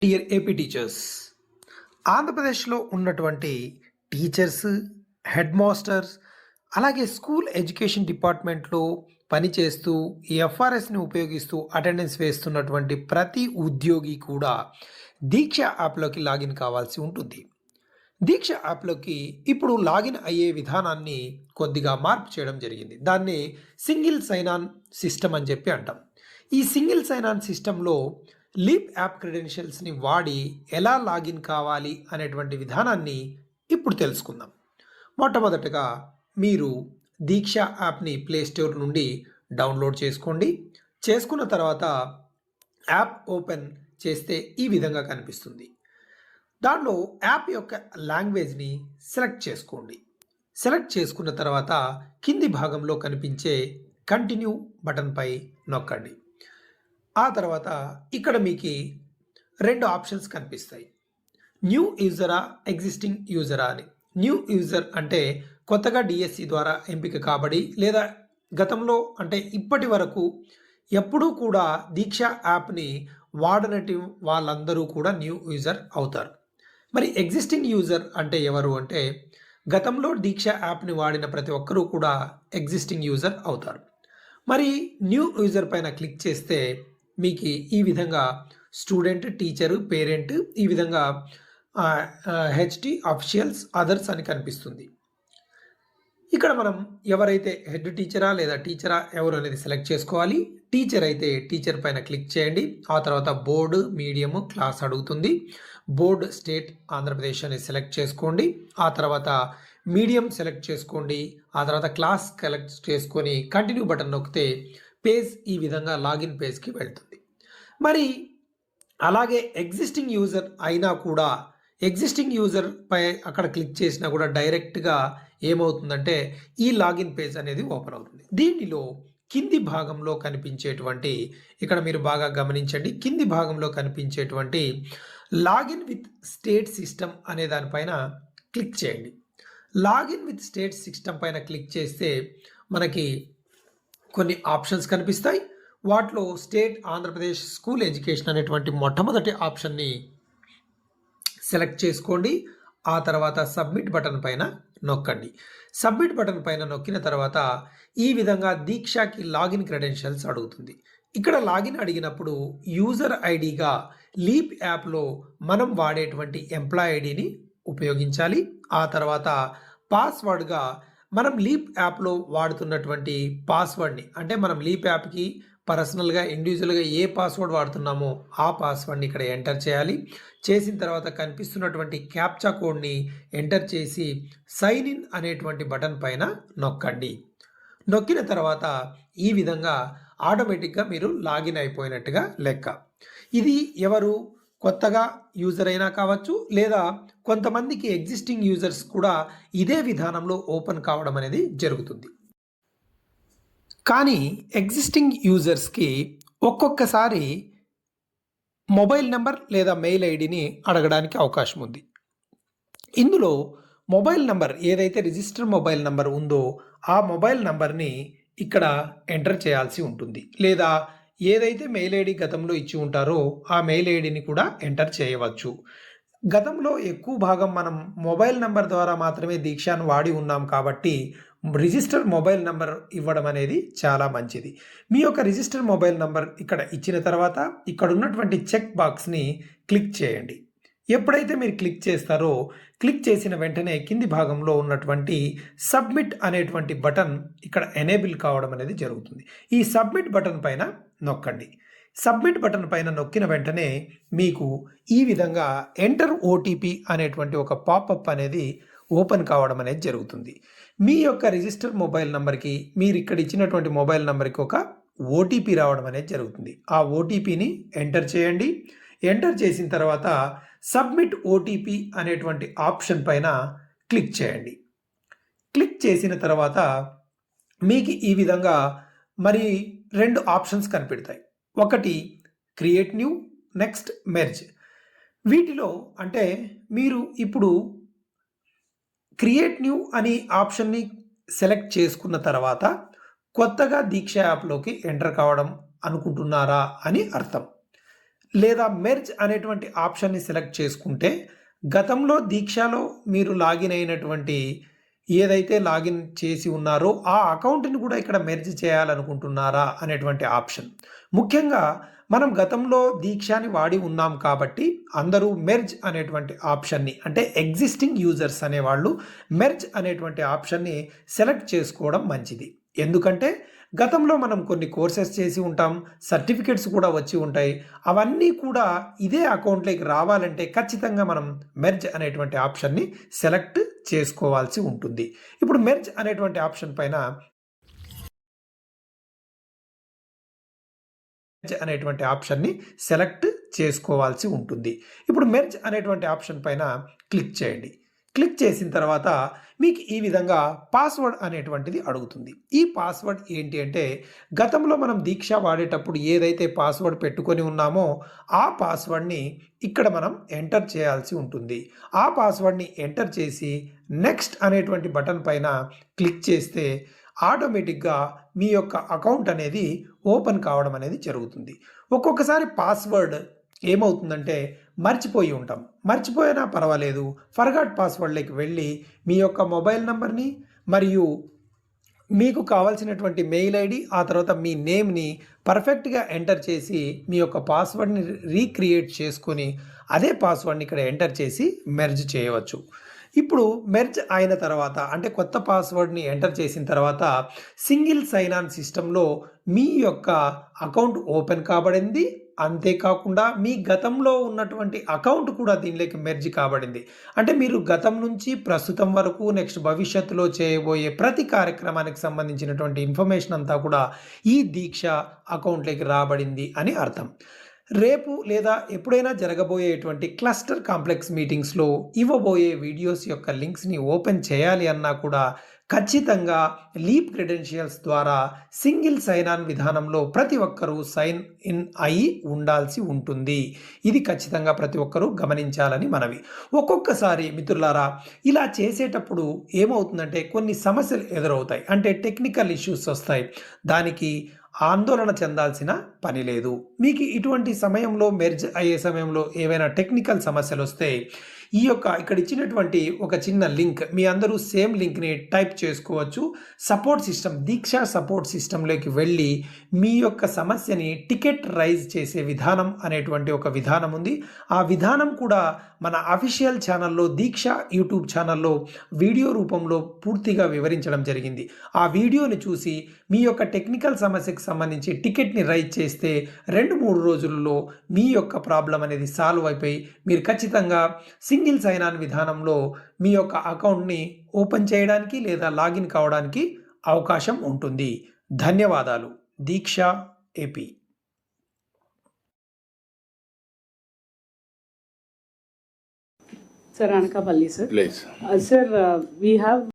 Dear AP teachers, ఆంధ్రప్రదేశ్లో ఉన్నటువంటి teachers, head masters, అలాగే స్కూల్ ఎడ్యుకేషన్ డిపార్ట్మెంట్లో పనిచేస్తూ ఈ ఎఫ్ఆర్ఎస్ని ఉపయోగిస్తూ అటెండెన్స్ వేస్తున్నటువంటి ప్రతి ఉద్యోగి కూడా దీక్ష యాప్లోకి లాగిన్ కావాల్సి ఉంటుంది. దీక్ష యాప్లోకి ఇప్పుడు లాగిన్ అయ్యే విధానాన్ని కొద్దిగా మార్పు చేయడం జరిగింది. దాన్ని సింగిల్ సైన్ ఆన్ సిస్టమ్ అని చెప్పి అంటాం. ఈ సింగిల్ సైన్ ఆన్ సిస్టంలో లీప్ యాప్ క్రెడెన్షియల్స్ని వాడి ఎలా లాగిన్ కావాలి అనేటువంటి విధానాన్ని ఇప్పుడు తెలుసుకుందాం. మొట్టమొదటగా మీరు దీక్ష యాప్ని ప్లేస్టోర్ నుండి డౌన్లోడ్ చేసుకోండి. చేసుకున్న తర్వాత యాప్ ఓపెన్ చేస్తే ఈ విధంగా కనిపిస్తుంది. దానిలో యాప్ యొక్క లాంగ్వేజ్ని సెలెక్ట్ చేసుకోండి. సెలెక్ట్ చేసుకున్న తర్వాత కింది భాగంలో కనిపించే కంటిన్యూ బటన్పై నొక్కండి. ఆ తర్వాత ఇక్కడ మీకు రెండు ఆప్షన్స్ కనిపిస్తాయి. న్యూ యూజరా, ఎగ్జిస్టింగ్ యూజరా అని. న్యూ యూజర్ అంటే కొత్తగా డిఎస్సి ద్వారా ఎంపిక కాబడి లేదా గతంలో అంటే ఇప్పటి వరకు ఎప్పుడూ కూడా దీక్ష యాప్ని వాడనటి వాళ్ళందరూ కూడా న్యూ యూజర్ అవుతారు. మరి ఎగ్జిస్టింగ్ యూజర్ అంటే ఎవరు అంటే గతంలో దీక్ష యాప్ని వాడిన ప్రతి ఒక్కరూ కూడా ఎగ్జిస్టింగ్ యూజర్ అవుతారు. మరి న్యూ యూజర్ పైన క్లిక్ చేస్తే మీకు ఈ విధంగా స్టూడెంట్, టీచరు, పేరెంట్, ఈ విధంగా హెచ్టి, అఫిషియల్స్, అదర్స్ అని కనిపిస్తుంది. ఇక్కడ మనం ఎవరైతే హెడ్ టీచరా లేదా టీచరా ఎవరు అనేది సెలెక్ట్ చేసుకోవాలి. టీచర్ అయితే టీచర్ పైన క్లిక్ చేయండి. ఆ తర్వాత బోర్డు, మీడియము, క్లాస్ అడుగుతుంది. బోర్డు, స్టేట్, ఆంధ్రప్రదేశ్ అని సెలెక్ట్ చేసుకోండి. ఆ తర్వాత మీడియం సెలెక్ట్ చేసుకోండి. ఆ తర్వాత క్లాస్ సెలెక్ట్ చేసుకొని కంటిన్యూ బటన్ నొక్కితే పేజ్ ఈ విధంగా లాగిన్ పేజ్కి వెళ్తుంది. మరి అలాగే ఎగ్జిస్టింగ్ యూజర్ అయినా కూడా ఎగ్జిస్టింగ్ యూజర్ పై అక్కడ క్లిక్ చేసినా కూడా డైరెక్ట్గా ఏమవుతుందంటే ఈ లాగిన్ పేజ్ అనేది ఓపెన్ అవుతుంది. దీనిలో కింది భాగంలో కనిపించేటువంటి, ఇక్కడ మీరు బాగా గమనించండి, కింది భాగంలో కనిపించేటువంటి లాగిన్ విత్ స్టేట్ సిస్టమ్ అనే దానిపైన క్లిక్ చేయండి. లాగిన్ విత్ స్టేట్ సిస్టమ్ పైన క్లిక్ చేస్తే మనకి కొన్ని ఆప్షన్స్ కనిపిస్తాయి. వాటిలో స్టేట్ ఆంధ్రప్రదేశ్ స్కూల్ ఎడ్యుకేషన్ అనేటువంటి మొట్టమొదటి ఆప్షన్ని సెలెక్ట్ చేసుకోండి. ఆ తర్వాత సబ్మిట్ బటన్ పైన నొక్కండి. సబ్మిట్ బటన్ పైన నొక్కిన తర్వాత ఈ విధంగా దీక్షకి లాగిన్ క్రెడెన్షియల్స్ అడుగుతుంది. ఇక్కడ లాగిన్ అడిగినప్పుడు యూజర్ ఐడిగా లీప్ యాప్లో మనం వాడేటువంటి ఎంప్లాయ్ ఐడిని ఉపయోగించాలి. ఆ తర్వాత పాస్వర్డ్గా మనం లీప్ యాప్లో వాడుతున్నటువంటి పాస్వర్డ్ని, అంటే మనం లీప్ యాప్కి పర్సనల్గా ఇండివిజువల్గా ఏ పాస్వర్డ్ వాడుతున్నామో ఆ పాస్వర్డ్ని ఇక్కడ ఎంటర్ చేయాలి. చేసిన తర్వాత కనిపిస్తున్నటువంటి క్యాప్చా కోడ్ని ఎంటర్ చేసి సైన్ ఇన్ అనేటువంటి బటన్ పైన నొక్కండి. నొక్కిన తర్వాత ఈ విధంగా ఆటోమేటిక్గా మీరు లాగిన్ అయిపోయినట్టుగా లెక్క. ఇది ఎవరు కొత్తగా యూజర్ అయినా కావచ్చు, లేదా కొంతమందికి ఎగ్జిస్టింగ్ యూజర్స్ కూడా ఇదే విధానంలో ఓపెన్ కావడం అనేది జరుగుతుంది. కానీ ఎగ్జిస్టింగ్ యూజర్స్కి ఒక్కొక్కసారి మొబైల్ నెంబర్ లేదా మెయిల్ ఐడిని అడగడానికి అవకాశం ఉంది. ఇందులో మొబైల్ నెంబర్ ఏదైతే రిజిస్టర్ మొబైల్ నెంబర్ ఉందో ఆ మొబైల్ నెంబర్ని ఇక్కడ ఎంటర్ చేయాల్సి ఉంటుంది. లేదా ఏదైతే మెయిల్ ఐడి గతంలో ఇచ్చి ఉంటారో ఆ మెయిల్ ఐడిని కూడా ఎంటర్ చేయవచ్చు. గతంలో ఎక్కువ భాగం మనం మొబైల్ నెంబర్ ద్వారా మాత్రమే దీక్షను వాడి ఉన్నాం కాబట్టి రిజిస్టర్ మొబైల్ నెంబర్ ఇవ్వడం అనేది చాలా మంచిది. మీ యొక్క రిజిస్టర్ మొబైల్ నెంబర్ ఇక్కడ ఇచ్చిన తర్వాత ఇక్కడ ఉన్నటువంటి చెక్ బాక్స్ని క్లిక్ చేయండి. ఎప్పుడైతే మీరు క్లిక్ చేస్తారో క్లిక్ చేసిన వెంటనే కింది భాగంలో ఉన్నటువంటి సబ్మిట్ అనేటువంటి బటన్ ఇక్కడ ఎనేబుల్ కావడం అనేది జరుగుతుంది. ఈ సబ్మిట్ బటన్ పైన నొక్కండి. సబ్మిట్ బటన్ పైన నొక్కిన వెంటనే మీకు ఈ విధంగా ఎంటర్ ఓటీపీ అనేటువంటి ఒక పాపప్ అనేది ఓపెన్ కావడం అనేది జరుగుతుంది. మీ యొక్క రిజిస్టర్ మొబైల్ నెంబర్కి మీరు ఇక్కడ ఇచ్చినటువంటి మొబైల్ నెంబర్కి ఒక ఓటీపీ రావడం అనేది జరుగుతుంది. ఆ ఓటీపీని ఎంటర్ చేయండి. ఎంటర్ చేసిన తర్వాత సబ్మిట్ ఓటీపీ అనేటువంటి ఆప్షన్ పైన క్లిక్ చేయండి. క్లిక్ చేసిన తర్వాత మీకు ఈ విధంగా మరి రెండు ఆప్షన్స్ కనిపెడతాయి. ఒకటి క్రియేట్ న్యూ, నెక్స్ట్ మెర్జ్. వీటిలో అంటే మీరు ఇప్పుడు క్రియేట్ న్యూ అని ఆప్షన్ని సెలెక్ట్ చేసుకున్న తర్వాత కొత్తగా దీక్ష యాప్లోకి ఎంటర్ కావడం అనుకుంటున్నారా అని అర్థం. లేదా మెర్జ్ అనేటువంటి ఆప్షన్ని సెలెక్ట్ చేసుకుంటే గతంలో దీక్షలో మీరు లాగిన్ అయినటువంటి ఏదైతే లాగిన్ చేసి ఉన్నారో ఆ అకౌంట్‌ని కూడా ఇక్కడ మెర్జ్ చేయాలనుకుంటున్నారా అనేటువంటి ఆప్షన్. ముఖ్యంగా మనం గతంలో దీక్షని వాడి ఉన్నాం కాబట్టి అందరూ మెర్జ్ అనేటువంటి ఆప్షన్‌ని అంటే ఎగ్జిస్టింగ్ యూజర్స్ అనేవాళ్ళు మెర్జ్ అనేటువంటి ఆప్షన్‌ని సెలెక్ట్ చేసుకోవడం మంచిది. ఎందుకంటే గతంలో మనం కొన్ని కోర్సెస్ చేసి ఉంటాం. సర్టిఫికేట్స్ కూడా వచ్చి ఉంటాయి. అవన్నీ కూడా ఇదే అకౌంట్‌లోకి రావాలంటే ఖచ్చితంగా మనం మెర్జ్ అనేటువంటి ఆప్షన్‌ని సెలెక్ట్ చేసుకోవాల్సి ఉంటుంది. ఇప్పుడు మెర్జ్ అనేటువంటి ఆప్షన్ పైన మెర్జ్ అనేటువంటి ఆప్షన్‌ని సెలెక్ట్ చేసుకోవాల్సి ఉంటుంది. ఇప్పుడు మెర్జ్ అనేటువంటి ఆప్షన్ పైన క్లిక్ చేయండి. క్లిక్ చేసిన తర్వాత మీకు ఈ విధంగా పాస్వర్డ్ అనేటువంటిది అడుగుతుంది. ఈ పాస్వర్డ్ ఏంటి అంటే గతంలో మనం దీక్ష వాడేటప్పుడు ఏదైతే పాస్వర్డ్ పెట్టుకొని ఉన్నామో ఆ పాస్వర్డ్‌ని ఇక్కడ మనం ఎంటర్ చేయాల్సి ఉంటుంది. ఆ పాస్వర్డ్‌ని ఎంటర్ చేసి నెక్స్ట్ అనేటువంటి బటన్ పైన క్లిక్ చేస్తే ఆటోమేటిక్‌గా మీ యొక్క అకౌంట్ అనేది ఓపెన్ కావడం అనేది జరుగుతుంది. ఒక్కొక్కసారి పాస్వర్డ్ ఏమవుతుందంటే మర్చిపోయి ఉంటాం. మర్చిపోయినా పర్వాలేదు. ఫర్గాట్ పాస్వర్డ్‌లోకి వెళ్ళి మీ యొక్క మొబైల్ నంబర్‌ని మరియు మీకు కావాల్సినటువంటి మెయిల్ ఐడీ ఆ తర్వాత మీ నేమ్‌ని పర్ఫెక్ట్‌గా ఎంటర్ చేసి మీ యొక్క పాస్వర్డ్‌ని రీక్రియేట్ చేసుకొని అదే పాస్వర్డ్‌ని ఇక్కడ ఎంటర్ చేసి మెర్జ్ చేయవచ్చు. ఇప్పుడు మెర్జ్ అయిన తర్వాత అంటే కొత్త పాస్వర్డ్‌ని ఎంటర్ చేసిన తర్వాత సింగిల్ సైన్ ఆన్ సిస్టమ్‌లో మీ యొక్క అకౌంట్ ఓపెన్ కాబడింది. అంతేకాకుండా మీ గతంలో ఉన్నటువంటి అకౌంట్ కూడా దీనిలోకి మెర్జ్ కాబడింది. అంటే మీరు గతం నుంచి ప్రస్తుతం వరకు నెక్స్ట్ భవిష్యత్తులో చేయబోయే ప్రతి కార్యక్రమానికి సంబంధించినటువంటి ఇన్ఫర్మేషన్ అంతా కూడా ఈ దీక్ష అకౌంట్‌లోకి రాబడింది అని అర్థం. రేపు లేదా ఎప్పుడైనా జరగబోయేటువంటి క్లస్టర్ కాంప్లెక్స్ మీటింగ్స్‌లో ఇవ్వబోయే వీడియోస్ యొక్క లింక్స్‌ని ఓపెన్ చేయాలి అన్నా కూడా ఖచ్చితంగా లీప్ క్రెడెన్షియల్స్ ద్వారా సింగిల్ సైన్ ఆన్ విధానంలో ప్రతి ఒక్కరూ సైన్ ఇన్ అయి ఉండాల్సి ఉంటుంది. ఇది ఖచ్చితంగా ప్రతి ఒక్కరూ గమనించాలని మనవి. ఒక్కొక్కసారి మిత్రులారా ఇలా చేసేటప్పుడు ఏమవుతుందంటే కొన్ని సమస్యలు ఎదురవుతాయి. అంటే టెక్నికల్ ఇష్యూస్ వస్తాయి. దానికి ఆందోళన చెందాల్సిన పని లేదు. మీకు ఇటువంటి సమయంలో మెర్జ్ అయ్యే సమయంలో ఏవైనా టెక్నికల్ సమస్యలొస్తే ఈ యొక్క ఇక్కడ ఇచ్చినటువంటి ఒక చిన్న లింక్ మీ అందరూ సేమ్ లింక్‌ని టైప్ చేసుకోవచ్చు. సపోర్ట్ సిస్టమ్ దీక్ష సపోర్ట్ సిస్టమ్‌లోకి వెళ్ళి మీ యొక్క సమస్యని టికెట్ రైజ్ చేసే విధానం అనేటువంటి ఒక విధానం ఉంది. ఆ విధానం కూడా మన అఫీషియల్ ఛానల్‌లో దీక్ష యూట్యూబ్ ఛానల్‌లో వీడియో రూపంలో పూర్తిగా వివరించడం జరిగింది. ఆ వీడియోని చూసి మీ యొక్క టెక్నికల్ సమస్యకు సంబంధించి టికెట్‌ని రైజ్ చేస్తే 2-3 రోజుల్లో మీ యొక్క ప్రాబ్లమ్ అనేది సాల్వ్ అయిపోయి మీరు ఖచ్చితంగా సింగిల్ సైన్ ఆన్ విధానంలో మీ యొక్క అకౌంట్‌ని ఓపెన్ చేయడానికి లేదా లాగిన్ కావడానికి అవకాశం ఉంటుంది. ధన్యవాదాలు. దీక్ష AP. Sir, Anakapalli, sir. Please. Sir, we have